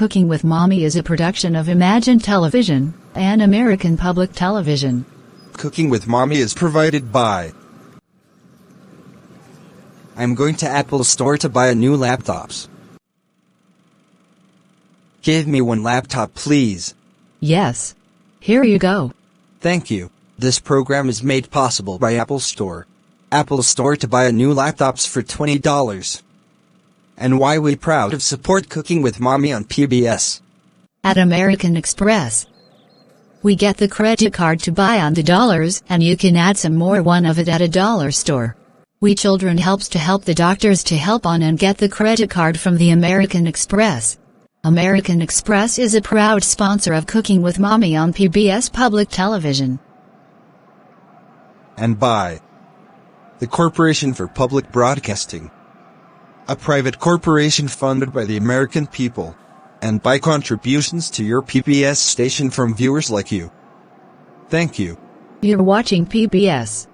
Cooking with Mommy is a production of Imagine Television and American Public Television. Cooking with Mommy is provided by... I'm going to Apple Store to buy a new laptops. Give me one laptop, please. Yes. Here you go. Thank you. This program is made possible by Apple Store. Apple Store to buy a new laptops for $20. And why we proud of support Cooking with Mommy on PBS. At American Express, we get the credit card to buy on the dollars, and you can add some more one of it at a dollar store. We Children helps to help the doctors to help on and get the credit card from the American Express. American Express is a proud sponsor of Cooking with Mommy on PBS Public Television. And by the Corporation for Public Broadcasting, a private corporation funded by the American people, and by contributions to your PBS station from viewers like you. Thank you. You're watching PBS.